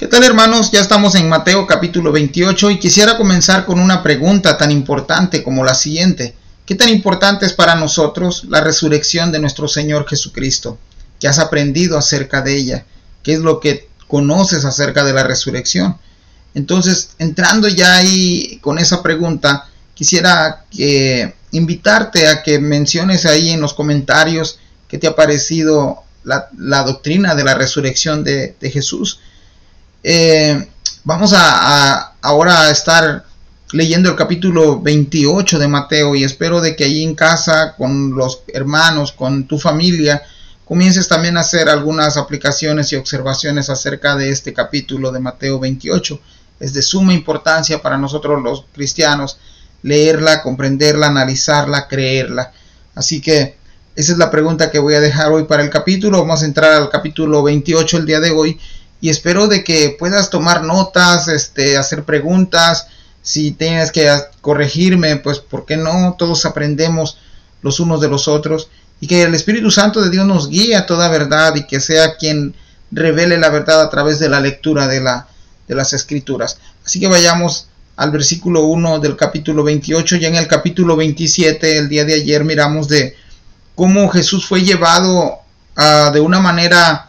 ¿Qué tal, hermanos? Ya estamos en Mateo capítulo 28 y quisiera comenzar con una pregunta tan importante como la siguiente. ¿Qué tan importante es para nosotros la resurrección de nuestro Señor Jesucristo? ¿Qué has aprendido acerca de ella? ¿Qué es lo que conoces acerca de la resurrección? Entonces, entrando ya ahí con esa pregunta, quisiera invitarte a que menciones ahí en los comentarios qué te ha parecido la doctrina de la resurrección de Jesús. Vamos ahora a estar leyendo el capítulo 28 de Mateo y espero de que allí en casa, con los hermanos, con tu familia, comiences también a hacer algunas aplicaciones y observaciones acerca de este capítulo de Mateo 28. Es de suma importancia para nosotros los cristianos leerla, comprenderla, analizarla, creerla. Así que esa es la pregunta que voy a dejar hoy para el capítulo. Vamos a entrar al capítulo 28 el día de hoy. Y espero de que puedas tomar notas, hacer preguntas. Si tienes que corregirme, pues ¿por qué no? Todos aprendemos los unos de los otros. Y que el Espíritu Santo de Dios nos guíe a toda verdad y que sea quien revele la verdad a través de la lectura de las Escrituras. Así que vayamos al versículo 1 del capítulo 28. Ya en el capítulo 27, el día de ayer, miramos de cómo Jesús fue llevado de una manera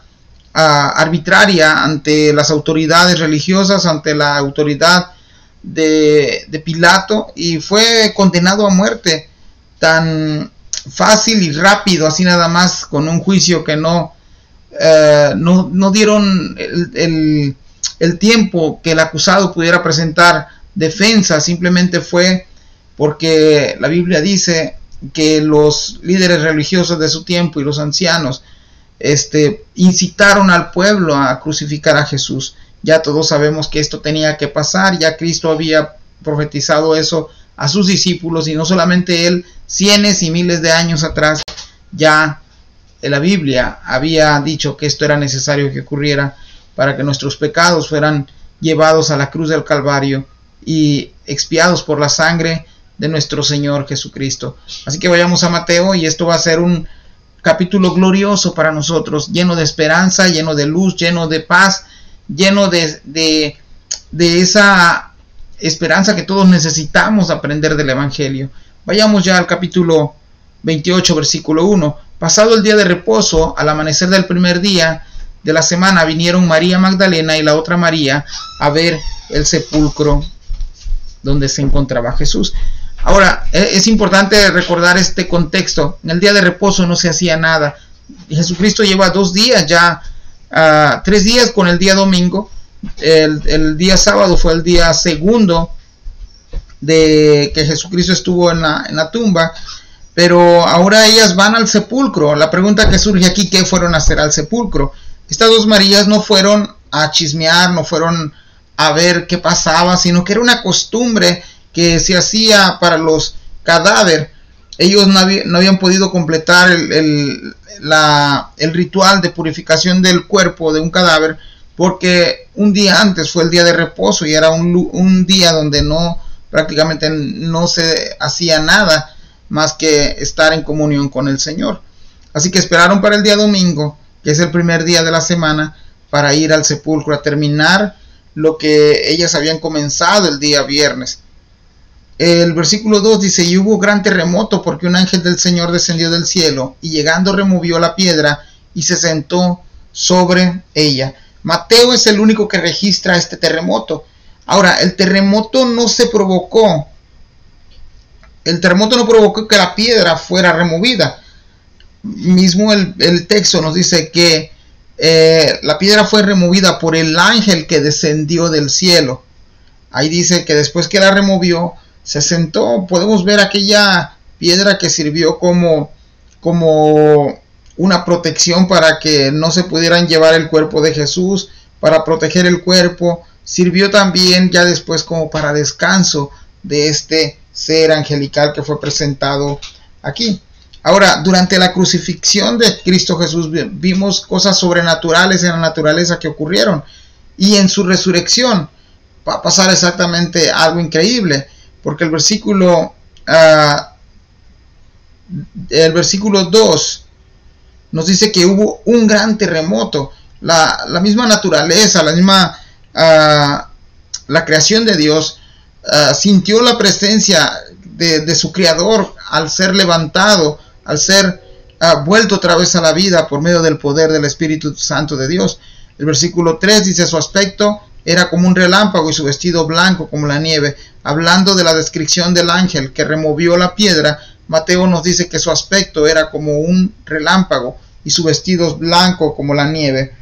arbitraria ante las autoridades religiosas, ante la autoridad de Pilato, y fue condenado a muerte tan fácil y rápido, así nada más, con un juicio que no dieron el tiempo que el acusado pudiera presentar defensa. Simplemente fue porque la Biblia dice que los líderes religiosos de su tiempo y los ancianos incitaron al pueblo a crucificar a Jesús. Ya todos sabemos que esto tenía que pasar, ya Cristo había profetizado eso a sus discípulos, y no solamente él, cientos y miles de años atrás ya la Biblia había dicho que esto era necesario que ocurriera para que nuestros pecados fueran llevados a la cruz del Calvario y expiados por la sangre de nuestro Señor Jesucristo. Así que vayamos a Mateo, y esto va a ser un capítulo glorioso para nosotros, lleno de esperanza, lleno de luz, lleno de paz, lleno de esa esperanza que todos necesitamos aprender del Evangelio. Vayamos ya al capítulo 28, versículo 1. Pasado el día de reposo, al amanecer del primer día de la semana, vinieron María Magdalena y la otra María a ver el sepulcro donde se encontraba Jesús. Ahora, es importante recordar este contexto. En el día de reposo no se hacía nada. Jesucristo lleva 2 días ya, 3 días con el día domingo. El día sábado fue el día segundo de que Jesucristo estuvo en la tumba. Pero ahora ellas van al sepulcro. La pregunta que surge aquí, ¿qué fueron a hacer al sepulcro? Estas 2 Marías no fueron a chismear, no fueron a ver qué pasaba, sino que era una costumbre que se hacía para los cadáveres. Ellos no habían podido completar el ritual de purificación del cuerpo de un cadáver, porque un día antes fue el día de reposo y era un día donde prácticamente no se hacía nada más que estar en comunión con el Señor. Así que esperaron para el día domingo, que es el primer día de la semana, para ir al sepulcro a terminar lo que ellas habían comenzado el día viernes. El versículo 2 dice: y hubo gran terremoto, porque un ángel del Señor descendió del cielo, y llegando removió la piedra y se sentó sobre ella. Mateo es el único que registra este terremoto. Ahora, el terremoto no provocó que la piedra fuera removida. Mismo el texto nos dice que la piedra fue removida por el ángel que descendió del cielo. Ahí dice que después que la removió, se sentó. Podemos ver aquella piedra que sirvió como una protección para que no se pudieran llevar el cuerpo de Jesús, para proteger el cuerpo. Sirvió también ya después como para descanso de este ser angelical que fue presentado aquí. Ahora, durante la crucifixión de Cristo Jesús vimos cosas sobrenaturales en la naturaleza que ocurrieron, y en su resurrección va a pasar exactamente algo increíble, porque el versículo 2 nos dice que hubo un gran terremoto. La misma naturaleza, la misma la creación de Dios, sintió la presencia de su Creador al ser levantado, al ser vuelto otra vez a la vida por medio del poder del Espíritu Santo de Dios. El versículo 3 dice: su aspecto era como un relámpago y su vestido blanco como la nieve. Hablando de la descripción del ángel que removió la piedra, Mateo nos dice que su aspecto era como un relámpago y su vestido blanco como la nieve.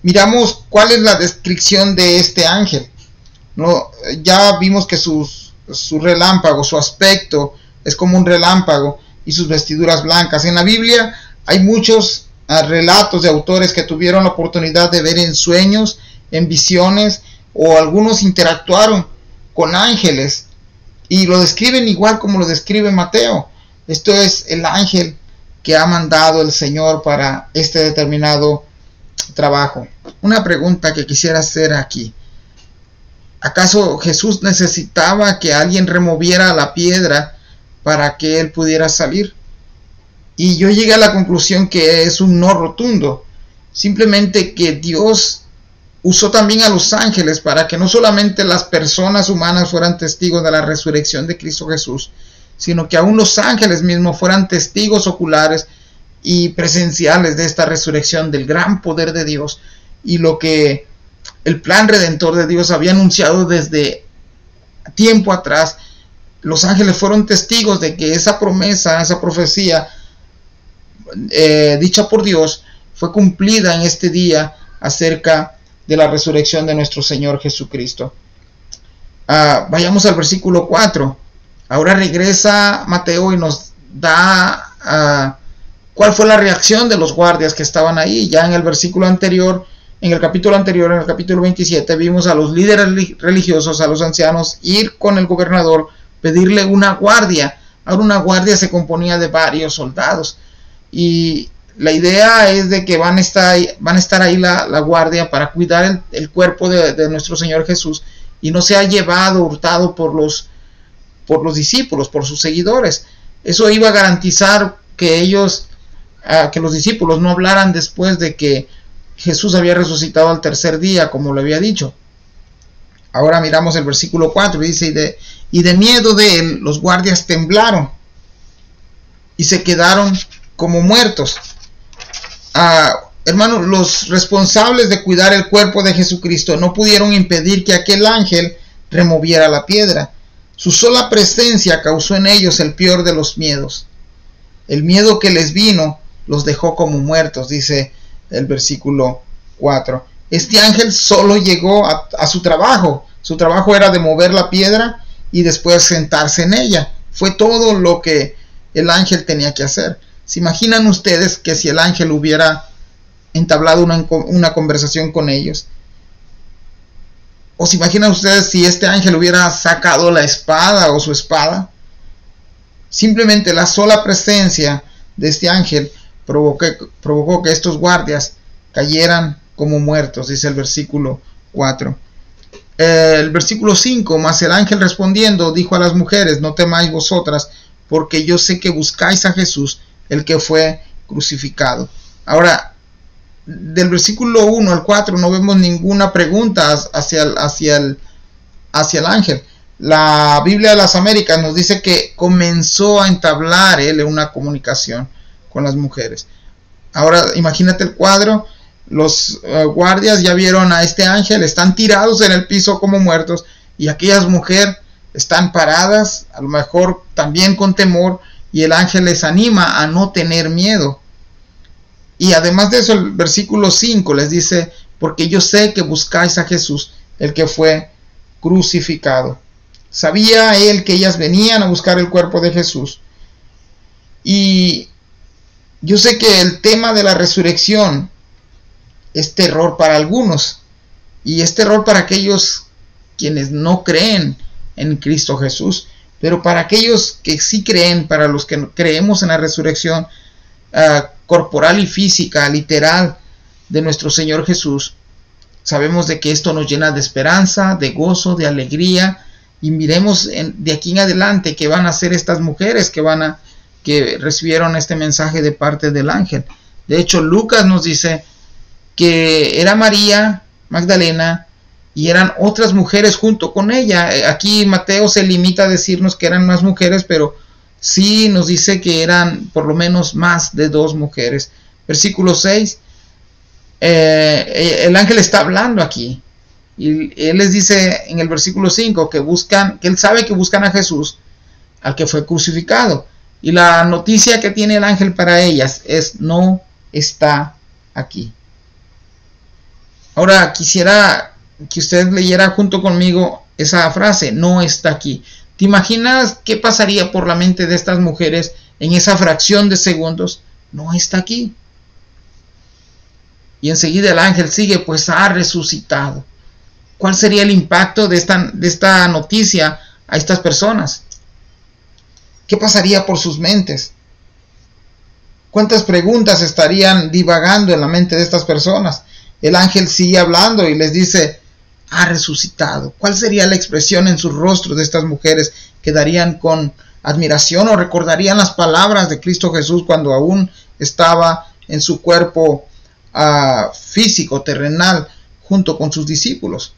Miramos cuál es la descripción de este ángel. Ya vimos que su relámpago, su aspecto es como un relámpago y sus vestiduras blancas. En la Biblia hay muchos relatos de autores que tuvieron la oportunidad de ver en sueños, en visiones, o algunos interactuaron con ángeles y lo describen igual como lo describe Mateo. Esto es el ángel que ha mandado el Señor para este determinado trabajo. Una pregunta que quisiera hacer aquí: ¿acaso Jesús necesitaba que alguien removiera la piedra para que él pudiera salir? Y yo llegué a la conclusión que es un no rotundo. Simplemente que Dios usó también a los ángeles para que no solamente las personas humanas fueran testigos de la resurrección de Cristo Jesús, sino que aún los ángeles mismos fueran testigos oculares y presenciales de esta resurrección, del gran poder de Dios y lo que el plan redentor de Dios había anunciado desde tiempo atrás. Los ángeles fueron testigos de que esa promesa, esa profecía dicha por Dios fue cumplida en este día acerca de la resurrección de nuestro Señor Jesucristo. Vayamos al versículo 4. Ahora regresa Mateo y nos da cuál fue la reacción de los guardias que estaban ahí. Ya en el versículo anterior, en el capítulo anterior, en el capítulo 27, vimos a los líderes religiosos, a los ancianos, ir con el gobernador, pedirle una guardia. Ahora una guardia se componía de varios soldados. Y la idea es de que van a estar ahí la guardia para cuidar el cuerpo de nuestro Señor Jesús y no sea llevado, hurtado por los discípulos, por sus seguidores. Eso iba a garantizar que que los discípulos no hablaran después de que Jesús había resucitado al tercer día, como lo había dicho. Ahora miramos el versículo 4, dice: y de miedo de él, los guardias temblaron y se quedaron como muertos. Hermanos, los responsables de cuidar el cuerpo de Jesucristo no pudieron impedir que aquel ángel removiera la piedra. Su sola presencia causó en ellos el peor de los miedos. El miedo que les vino los dejó como muertos, dice el versículo 4. Este ángel solo llegó a su trabajo. Su trabajo era de mover la piedra y después sentarse en ella. Fue todo lo que el ángel tenía que hacer. ¿Se imaginan ustedes que si el ángel hubiera entablado una conversación con ellos? ¿O se imaginan ustedes si este ángel hubiera sacado la espada o su espada? Simplemente la sola presencia de este ángel provocó que estos guardias cayeran como muertos, dice el versículo 4. El versículo 5, mas el ángel respondiendo dijo a las mujeres: no temáis vosotras, porque yo sé que buscáis a Jesús, el que fue crucificado. Ahora, del versículo 1 al 4 no vemos ninguna pregunta hacia el ángel. La Biblia de las Américas nos dice que comenzó a entablar él una comunicación con las mujeres. Ahora imagínate el cuadro. Los guardias ya vieron a este ángel, están tirados en el piso como muertos, y aquellas mujeres están paradas, a lo mejor también con temor, y el ángel les anima a no tener miedo. Y además de eso, el versículo 5 les dice: porque yo sé que buscáis a Jesús, el que fue crucificado. Sabía él que ellas venían a buscar el cuerpo de Jesús. Y yo sé que el tema de la resurrección es terror para algunos, y es terror para aquellos quienes no creen en Cristo Jesús. Pero para aquellos que sí creen, para los que creemos en la resurrección corporal y física, literal, de nuestro Señor Jesús, sabemos de que esto nos llena de esperanza, de gozo, de alegría. Y miremos de aquí en adelante qué van a hacer estas mujeres que recibieron este mensaje de parte del ángel. De hecho, Lucas nos dice que era María Magdalena, y eran otras mujeres junto con ella. Aquí Mateo se limita a decirnos que eran más mujeres, pero sí nos dice que eran por lo menos más de 2 mujeres. Versículo 6, el ángel está hablando aquí, y él les dice en el versículo 5 que él sabe que buscan a Jesús, al que fue crucificado, y la noticia que tiene el ángel para ellas es: no está aquí. Ahora quisiera que usted leyera junto conmigo esa frase: no está aquí. ¿Te imaginas qué pasaría por la mente de estas mujeres en esa fracción de segundos? No está aquí. Y enseguida el ángel sigue: pues ha resucitado. ¿Cuál sería el impacto de esta noticia a estas personas? ¿Qué pasaría por sus mentes? ¿Cuántas preguntas estarían divagando en la mente de estas personas? El ángel sigue hablando y les dice: ha resucitado. ¿Cuál sería la expresión en sus rostros de estas mujeres? ¿Quedarían con admiración o recordarían las palabras de Cristo Jesús cuando aún estaba en su cuerpo físico, terrenal, junto con sus discípulos?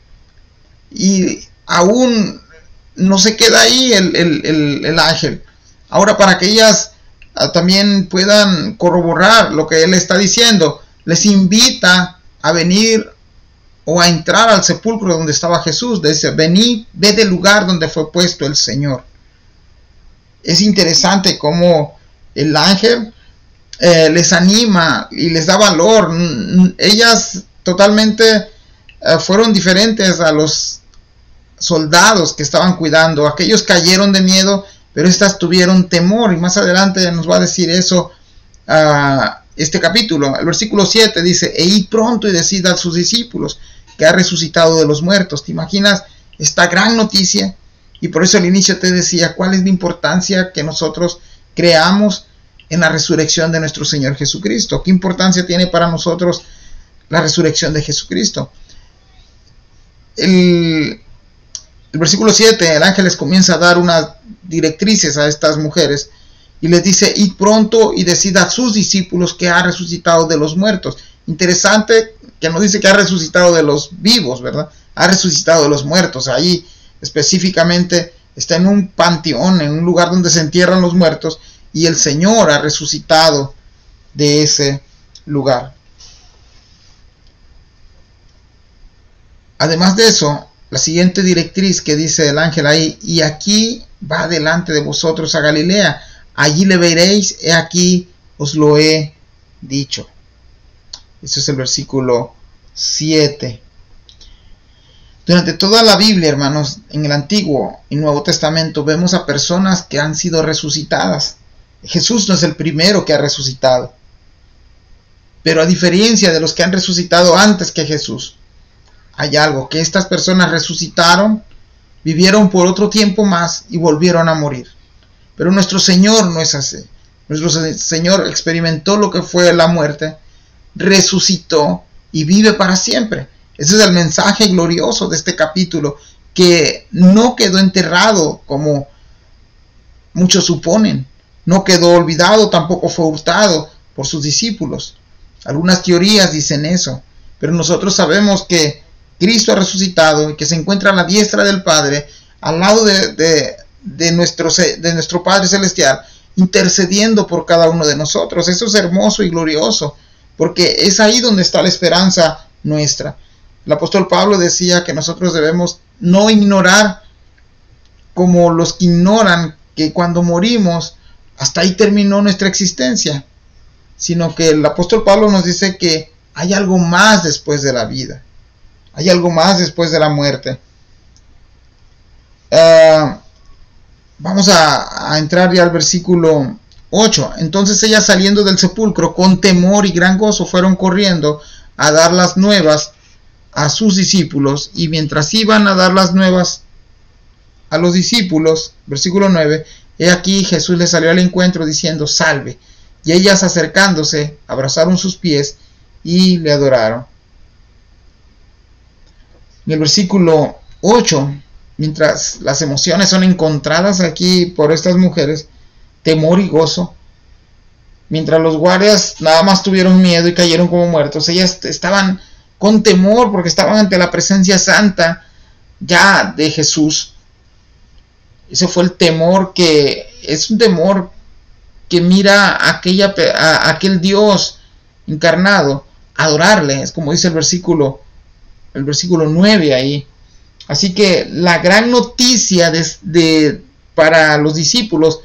Y aún no se queda ahí el ángel. Ahora, para que ellas también puedan corroborar lo que él está diciendo, les invita a venir o a entrar al sepulcro donde estaba Jesús. Dice: venid, ve del lugar donde fue puesto el Señor. Es interesante cómo el ángel les anima y les da valor. Ellas totalmente fueron diferentes a los soldados que estaban cuidando. Aquellos cayeron de miedo, pero estas tuvieron temor, y más adelante nos va a decir eso este capítulo. El versículo 7 dice: e id pronto y decid a sus discípulos que ha resucitado de los muertos. ¿Te imaginas esta gran noticia? Y por eso al inicio te decía cuál es la importancia que nosotros creamos en la resurrección de nuestro Señor Jesucristo. ¿Qué importancia tiene para nosotros la resurrección de Jesucristo? El versículo 7, el ángel les comienza a dar unas directrices a estas mujeres y les dice: id pronto y decid a sus discípulos que ha resucitado de los muertos. Interesante que no dice que ha resucitado de los vivos, ¿verdad? Ha resucitado de los muertos. Ahí específicamente está en un panteón, en un lugar donde se entierran los muertos, y el Señor ha resucitado de ese lugar. Además de eso, la siguiente directriz que dice el ángel ahí: y aquí va delante de vosotros a Galilea, allí le veréis, he aquí os lo he dicho. Eso es el versículo 7. Durante toda la Biblia, hermanos, en el Antiguo y Nuevo Testamento, vemos a personas que han sido resucitadas. Jesús no es el primero que ha resucitado, pero a diferencia de los que han resucitado antes que Jesús, hay algo: que estas personas resucitaron, vivieron por otro tiempo más y volvieron a morir. Pero nuestro Señor no es así. Nuestro Señor experimentó lo que fue la muerte, resucitó y vive para siempre. Ese es el mensaje glorioso de este capítulo, que no quedó enterrado como muchos suponen. No quedó olvidado, tampoco fue hurtado por sus discípulos. Algunas teorías dicen eso, pero nosotros sabemos que Cristo ha resucitado y que se encuentra a la diestra del Padre, al lado de nuestro Padre Celestial, intercediendo por cada uno de nosotros. Eso es hermoso y glorioso, porque es ahí donde está la esperanza nuestra. El apóstol Pablo decía que nosotros debemos no ignorar como los que ignoran que cuando morimos, hasta ahí terminó nuestra existencia, sino que el apóstol Pablo nos dice que hay algo más después de la vida. Hay algo más después de la muerte. Vamos a entrar ya al versículo 8. Entonces ellas, saliendo del sepulcro con temor y gran gozo, fueron corriendo a dar las nuevas a sus discípulos. Y mientras iban a dar las nuevas a los discípulos, versículo 9, he aquí Jesús les salió al encuentro diciendo: salve. Y ellas, acercándose, abrazaron sus pies y le adoraron. En el versículo 8, mientras las emociones son encontradas aquí por estas mujeres, temor y gozo, mientras los guardias nada más tuvieron miedo y cayeron como muertos, ellas estaban con temor porque estaban ante la presencia santa ya de Jesús. Ese fue el temor, que es un temor que mira a aquel Dios encarnado, adorarle, es como dice el versículo 9 ahí. Así que la gran noticia para los discípulos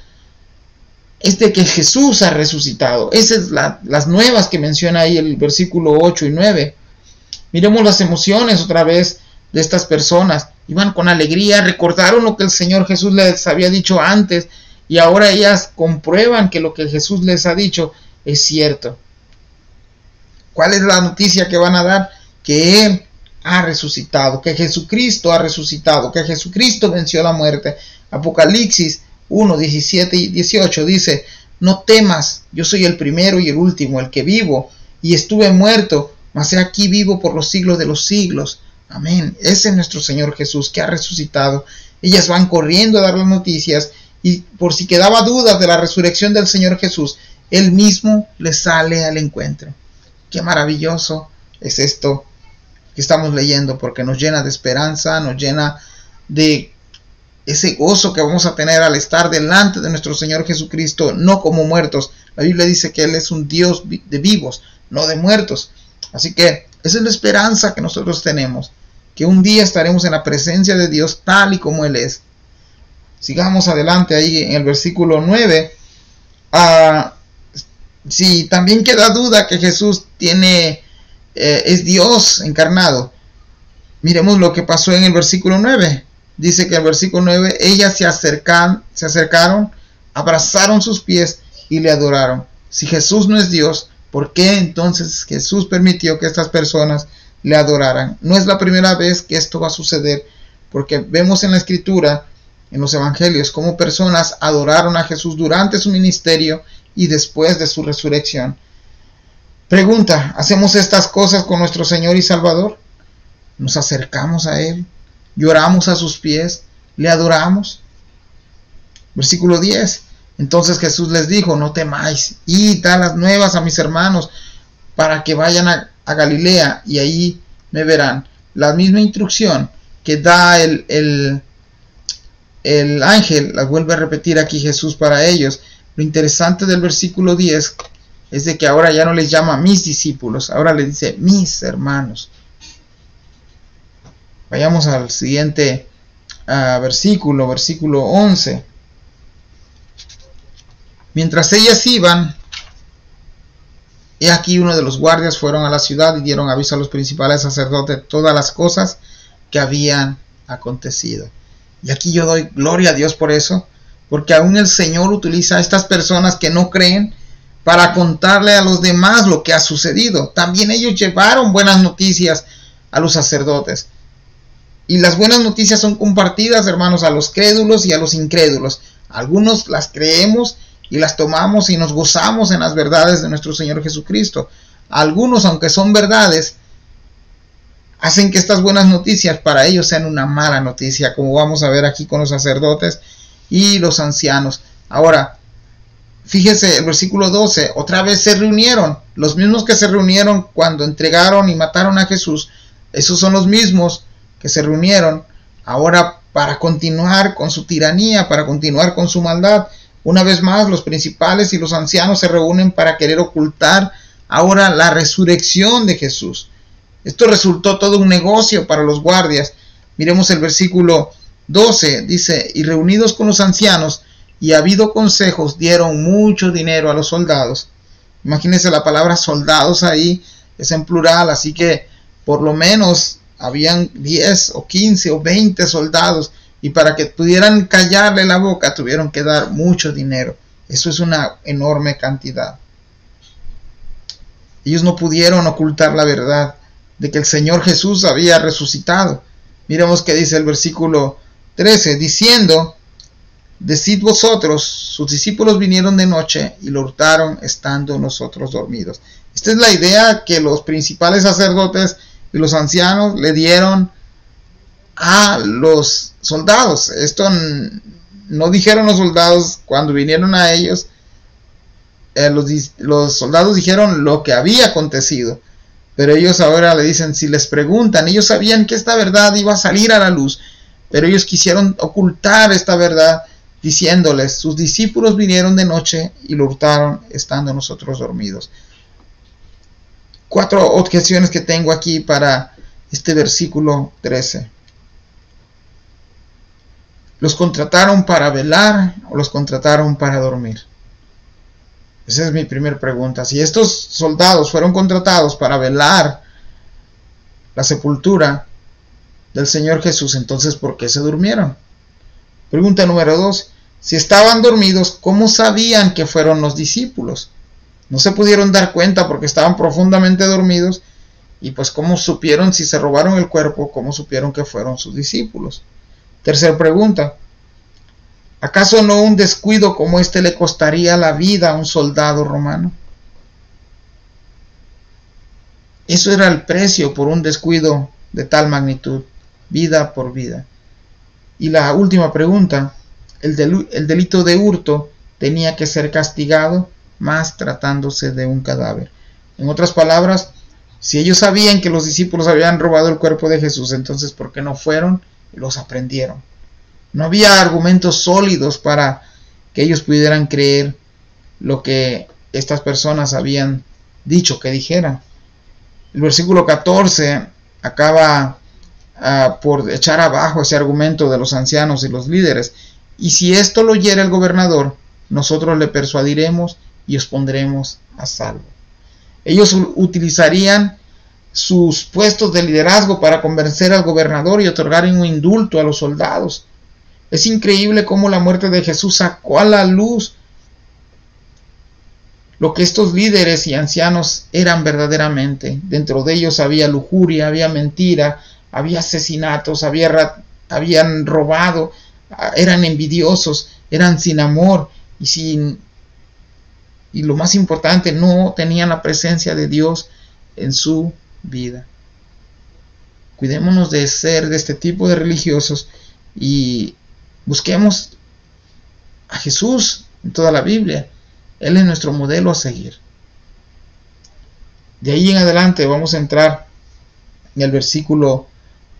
es de que Jesús ha resucitado. Esas es las nuevas que menciona ahí el versículo 8 y 9. Miremos las emociones otra vez de estas personas. Iban con alegría, recordaron lo que el Señor Jesús les había dicho antes, y ahora ellas comprueban que lo que Jesús les ha dicho es cierto. ¿Cuál es la noticia que van a dar? Que Él ha resucitado, que Jesucristo ha resucitado, que Jesucristo venció la muerte. Apocalipsis 1, 17 y 18 dice: no temas, yo soy el primero y el último, el que vivo, y estuve muerto, mas he aquí vivo por los siglos de los siglos. Amén. Ese es nuestro Señor Jesús, que ha resucitado. Ellas van corriendo a dar las noticias, y por si quedaba dudas de la resurrección del Señor Jesús, Él mismo les sale al encuentro. Qué maravilloso es esto que estamos leyendo, porque nos llena de esperanza, nos llena de ese gozo que vamos a tener al estar delante de nuestro Señor Jesucristo, no como muertos. La Biblia dice que Él es un Dios de vivos, no de muertos. Así que esa es la esperanza que nosotros tenemos, que un día estaremos en la presencia de Dios tal y como Él es. Sigamos adelante ahí en el versículo 9. Si también queda duda que Jesús es Dios encarnado, miremos lo que pasó en el versículo 9. Dice que en el versículo 9, ellas se acercaron, abrazaron sus pies y le adoraron. Si Jesús no es Dios, ¿por qué entonces Jesús permitió que estas personas le adoraran? No es la primera vez que esto va a suceder, porque vemos en la Escritura, en los Evangelios, cómo personas adoraron a Jesús durante su ministerio y después de su resurrección. Pregunta: ¿hacemos estas cosas con nuestro Señor y Salvador? ¿Nos acercamos a Él? ¿Lloramos a sus pies? ¿Le adoramos? Versículo 10. Entonces Jesús les dijo: no temáis, id, dad las nuevas a mis hermanos, para que vayan a Galilea, y ahí me verán. La misma instrucción que da el ángel, la vuelve a repetir aquí Jesús para ellos. Lo interesante del versículo 10 es de que ahora ya no les llama mis discípulos, ahora les dice mis hermanos. Vayamos al siguiente versículo 11. Mientras ellas iban, he aquí uno de los guardias fueron a la ciudad y dieron aviso a los principales sacerdotes de todas las cosas que habían acontecido. Y aquí yo doy gloria a Dios por eso, porque aún el Señor utiliza a estas personas que no creen para contarle a los demás lo que ha sucedido. También ellos llevaron buenas noticias a los sacerdotes. Y las buenas noticias son compartidas, hermanos, a los crédulos y a los incrédulos. Algunos las creemos y las tomamos y nos gozamos en las verdades de nuestro Señor Jesucristo. Algunos, aunque son verdades, hacen que estas buenas noticias para ellos sean una mala noticia, como vamos a ver aquí con los sacerdotes y los ancianos. Ahora, fíjese el versículo 12, otra vez se reunieron, los mismos que se reunieron cuando entregaron y mataron a Jesús, esos son los mismos que se reunieron ahora para continuar con su tiranía, para continuar con su maldad. Una vez más, los principales y los ancianos se reúnen para querer ocultar ahora la resurrección de Jesús. Esto resultó todo un negocio para los guardias. Miremos el versículo 12, dice: y reunidos con los ancianos y habido consejos, dieron mucho dinero a los soldados. Imagínense, la palabra soldados ahí es en plural, así que por lo menos habían 10 o 15 o 20 soldados, y para que pudieran callarle la boca tuvieron que dar mucho dinero. Eso es una enorme cantidad. Ellos no pudieron ocultar la verdad de que el Señor Jesús había resucitado. Miremos que dice el versículo 13, diciendo: decid vosotros, sus discípulos vinieron de noche y lo hurtaron estando nosotros dormidos. Esta es la idea que los principales sacerdotes y los ancianos le dieron a los soldados. Esto no dijeron los soldados cuando vinieron a ellos. Los soldados dijeron lo que había acontecido, Pero ellos ahora le dicen, si les preguntan, ellos sabían que esta verdad iba a salir a la luz, pero ellos quisieron ocultar esta verdad diciéndoles, sus discípulos vinieron de noche y lo hurtaron estando nosotros dormidos. 4 objeciones que tengo aquí para este versículo 13. ¿Los contrataron para velar o los contrataron para dormir? Esa es mi primera pregunta. Si estos soldados fueron contratados para velar la sepultura del Señor Jesús, entonces ¿por qué se durmieron? Pregunta número 2. Si estaban dormidos, ¿cómo sabían que fueron los discípulos? No se pudieron dar cuenta porque estaban profundamente dormidos. Y pues ¿cómo supieron si se robaron el cuerpo? ¿Cómo supieron que fueron sus discípulos? Tercera pregunta. ¿Acaso no un descuido como este le costaría la vida a un soldado romano? Eso era el precio por un descuido de tal magnitud, vida por vida. Y la última pregunta, el delito de hurto tenía que ser castigado, más tratándose de un cadáver. En otras palabras, si ellos sabían que los discípulos habían robado el cuerpo de Jesús, entonces ¿por qué no fueron y los aprendieron? No había argumentos sólidos para que ellos pudieran creer lo que estas personas habían dicho que dijeran. El versículo 14 acaba por echar abajo ese argumento de los ancianos y los líderes. Y si esto lo oyera el gobernador, nosotros le persuadiremos y os pondremos a salvo. Ellos utilizarían sus puestos de liderazgo para convencer al gobernador y otorgar un indulto a los soldados. Es increíble cómo la muerte de Jesús sacó a la luz lo que estos líderes y ancianos eran verdaderamente. Dentro de ellos había lujuria, había mentira, había asesinatos, habían robado, eran envidiosos, eran sin amor y lo más importante, no tenían la presencia de Dios en su vida. Cuidémonos de ser de este tipo de religiosos y busquemos a Jesús en toda la Biblia. Él es nuestro modelo a seguir. De ahí en adelante vamos a entrar en el versículo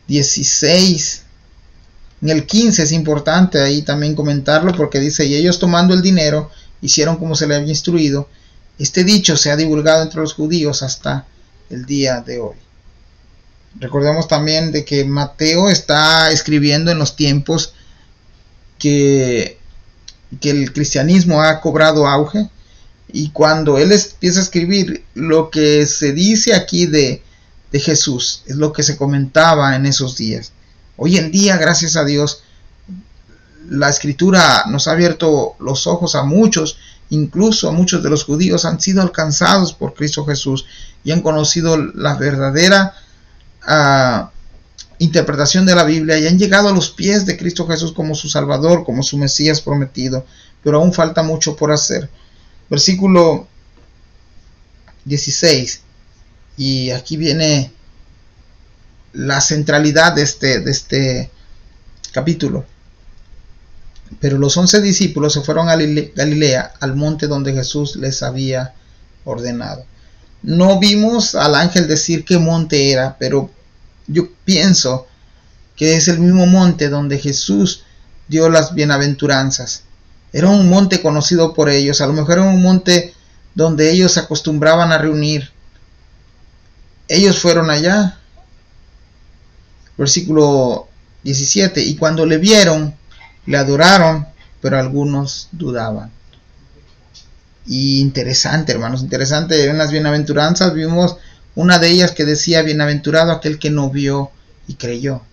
16. En el 15 es importante ahí también comentarlo porque dice, y ellos tomando el dinero hicieron como se les había instruido. Este dicho se ha divulgado entre los judíos hasta el día de hoy. Recordemos también de que Mateo está escribiendo en los tiempos que el cristianismo ha cobrado auge, y cuando él empieza a escribir, lo que se dice aquí de Jesús es lo que se comentaba en esos días. Hoy en día, gracias a Dios, la escritura nos ha abierto los ojos a muchos, incluso a muchos de los judíos han sido alcanzados por Cristo Jesús y han conocido la verdadera interpretación de la Biblia y han llegado a los pies de Cristo Jesús como su Salvador, como su Mesías prometido, pero aún falta mucho por hacer. Versículo 16, y aquí viene la centralidad de este capítulo. Pero los 11 discípulos se fueron a Galilea, al monte donde Jesús les había ordenado. No vimos al ángel decir qué monte era, pero yo pienso que es el mismo monte donde Jesús dio las bienaventuranzas. Era un monte conocido por ellos, a lo mejor era un monte donde ellos se acostumbraban a reunir. Ellos fueron allá. Versículo 17, y cuando le vieron, le adoraron, pero algunos dudaban. Y interesante, hermanos, interesante. En las bienaventuranzas vimos una de ellas que decía, bienaventurado aquel que no vio y creyó.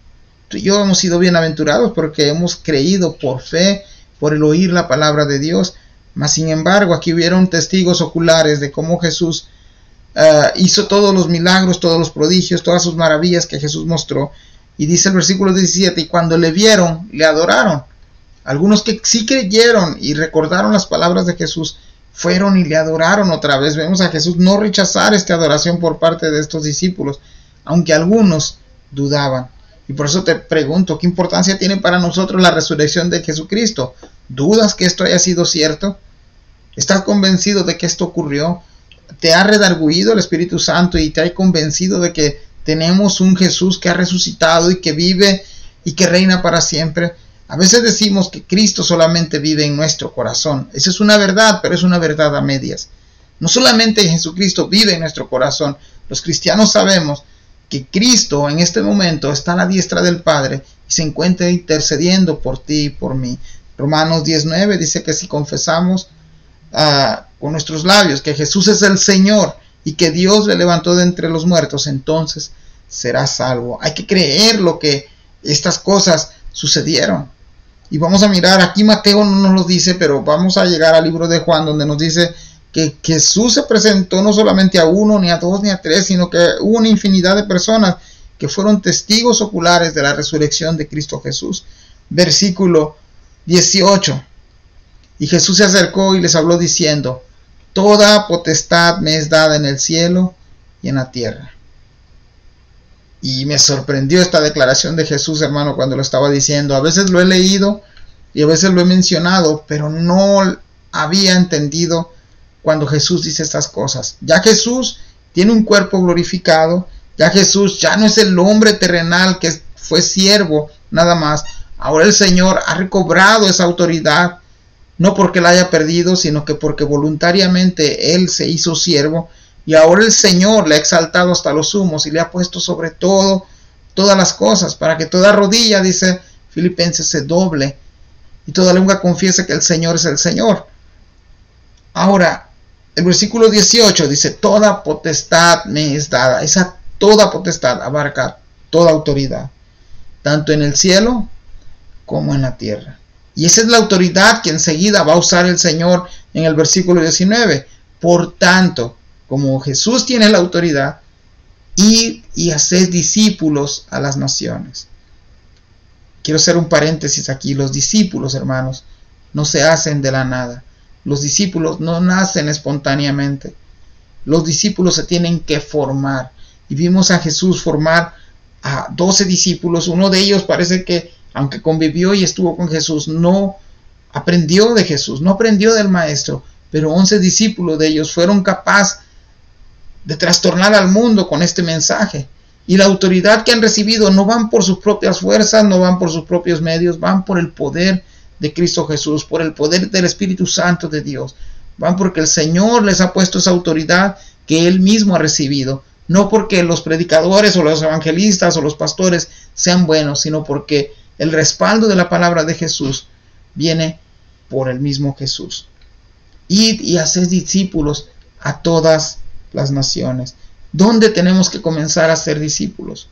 Tú y yo hemos sido bienaventurados porque hemos creído por fe, por el oír la palabra de Dios. Mas sin embargo, aquí hubieron testigos oculares de cómo Jesús hizo todos los milagros, todos los prodigios, todas sus maravillas que Jesús mostró. Y dice el versículo 17, y cuando le vieron, le adoraron. Algunos que sí creyeron y recordaron las palabras de Jesús, fueron y le adoraron otra vez. Vemos a Jesús no rechazar esta adoración por parte de estos discípulos, aunque algunos dudaban. Y por eso te pregunto, ¿qué importancia tiene para nosotros la resurrección de Jesucristo? ¿Dudas que esto haya sido cierto? ¿Estás convencido de que esto ocurrió? te ha redarguido el Espíritu Santo y te ha convencido de que tenemos un Jesús que ha resucitado y que vive y que reina para siempre. A veces decimos que Cristo solamente vive en nuestro corazón. Esa es una verdad, pero es una verdad a medias. No solamente Jesucristo vive en nuestro corazón. Los cristianos sabemos que Cristo en este momento está a la diestra del Padre y se encuentra intercediendo por ti y por mí. Romanos 19 dice que si confesamos con nuestros labios que Jesús es el Señor y que Dios le levantó de entre los muertos, entonces serás salvo. Hay que creer lo que estas cosas sucedieron. Y vamos a mirar, aquí Mateo no nos lo dice, pero vamos a llegar al libro de Juan, donde nos dice que Jesús se presentó no solamente a uno, ni a dos, ni a tres, sino que hubo una infinidad de personas que fueron testigos oculares de la resurrección de Cristo Jesús. Versículo 18. Y Jesús se acercó y les habló diciendo: toda potestad me es dada en el cielo y en la tierra. Y me sorprendió esta declaración de Jesús, hermano, cuando lo estaba diciendo. A veces lo he leído y a veces lo he mencionado, pero no había entendido cuando Jesús dice estas cosas. Ya Jesús tiene un cuerpo glorificado, ya Jesús ya no es el hombre terrenal que fue siervo nada más. Ahora el Señor ha recobrado esa autoridad, no porque la haya perdido, sino que porque voluntariamente Él se hizo siervo. Y ahora el Señor le ha exaltado hasta los sumos y le ha puesto sobre todo todas las cosas, para que toda rodilla, dice Filipenses, se doble y toda lengua confiese que el Señor es el Señor. Ahora, el versículo 18 dice: toda potestad me es dada. Esa toda potestad abarca toda autoridad, tanto en el cielo como en la tierra. Y esa es la autoridad que enseguida va a usar el Señor en el versículo 19. Por tanto, como Jesús tiene la autoridad, id y haced discípulos a las naciones. Quiero hacer un paréntesis aquí. Los discípulos, hermanos, no se hacen de la nada. Los discípulos no nacen espontáneamente. Los discípulos se tienen que formar. Y vimos a Jesús formar a 12 discípulos. Uno de ellos parece que, aunque convivió y estuvo con Jesús, no aprendió de Jesús, no aprendió del Maestro. Pero 11 discípulos de ellos fueron capaces de trastornar al mundo con este mensaje. Y la autoridad que han recibido no van por sus propias fuerzas, no van por sus propios medios, van por el poder de Cristo Jesús, por el poder del Espíritu Santo de Dios. Van porque el Señor les ha puesto esa autoridad que Él mismo ha recibido. No porque los predicadores o los evangelistas o los pastores sean buenos, sino porque el respaldo de la palabra de Jesús viene por el mismo Jesús. Id y haced discípulos a todas las naciones. ¿Dónde tenemos que comenzar a ser discípulos?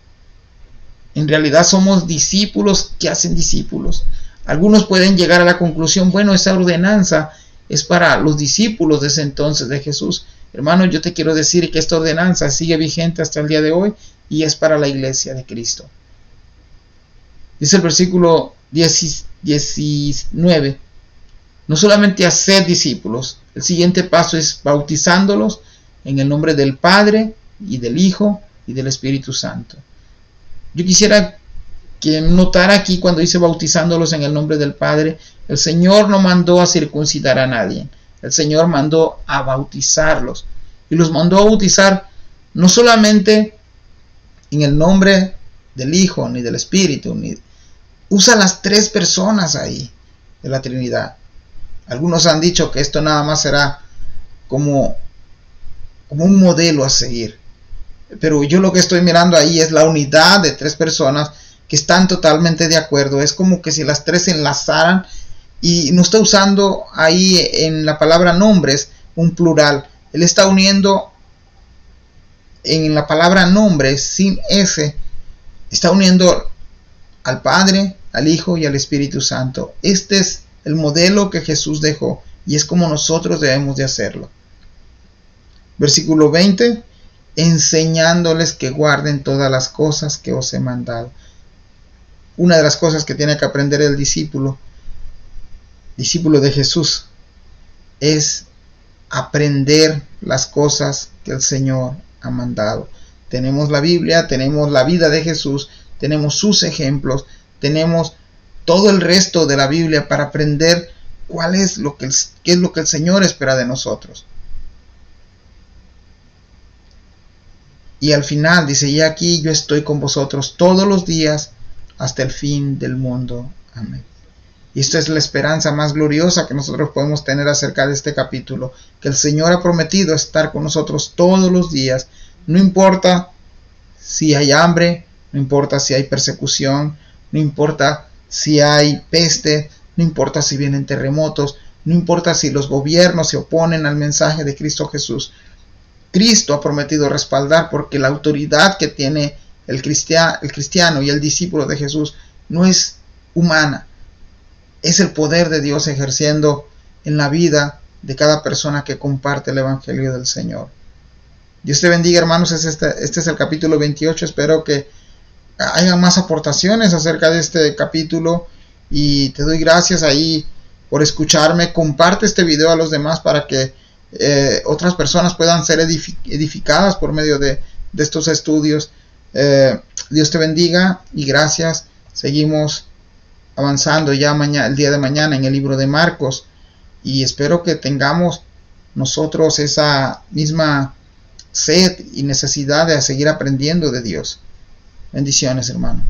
En realidad somos discípulos que hacen discípulos. Algunos pueden llegar a la conclusión: bueno, esa ordenanza es para los discípulos de ese entonces de Jesús. Hermano, yo te quiero decir que esta ordenanza sigue vigente hasta el día de hoy y es para la iglesia de Cristo. Dice el versículo 19: no solamente hacer discípulos, el siguiente paso es bautizándolos en el nombre del Padre y del Hijo y del Espíritu Santo. Yo quisiera que notara aquí cuando dice bautizándolos en el nombre del Padre, el Señor no mandó a circuncidar a nadie. El Señor mandó a bautizarlos. Y los mandó a bautizar no solamente en el nombre del Hijo ni del Espíritu. Usa las tres personas ahí de la Trinidad. Algunos han dicho que esto nada más será como un modelo a seguir. Pero yo lo que estoy mirando ahí es la unidad de tres personas que están totalmente de acuerdo. Es como que si las tres se enlazaran, y no está usando ahí en la palabra nombres un plural. Él está uniendo en la palabra nombres sin S, está uniendo al Padre, al Hijo y al Espíritu Santo. Este es el modelo que Jesús dejó y es como nosotros debemos de hacerlo. Versículo 20: enseñándoles que guarden todas las cosas que os he mandado. Una de las cosas que tiene que aprender el discípulo de Jesús, es aprender las cosas que el Señor ha mandado. Tenemos la Biblia, tenemos la vida de Jesús, tenemos sus ejemplos, tenemos todo el resto de la Biblia para aprender qué es lo que el Señor espera de nosotros. Y al final dice, y aquí yo estoy con vosotros todos los días hasta el fin del mundo. Amén. Y esta es la esperanza más gloriosa que nosotros podemos tener acerca de este capítulo, que el Señor ha prometido estar con nosotros todos los días, no importa si hay hambre, no importa si hay persecución, no importa si hay peste, no importa si vienen terremotos, no importa si los gobiernos se oponen al mensaje de Cristo Jesús. Cristo ha prometido respaldar, porque la autoridad que tiene el cristiano y el discípulo de Jesús no es humana. Es el poder de Dios ejerciendo en la vida de cada persona que comparte el Evangelio del Señor. Dios te bendiga, hermanos. Este es el capítulo 28. Espero que haya más aportaciones acerca de este capítulo. Y te doy gracias ahí por escucharme. Comparte este video a los demás para que otras personas puedan ser edificadas por medio de estos estudios. Dios te bendiga y gracias. Seguimos avanzando ya el día de mañana en el libro de Marcos, y espero que tengamos nosotros esa misma sed y necesidad de seguir aprendiendo de Dios. Bendiciones, hermano.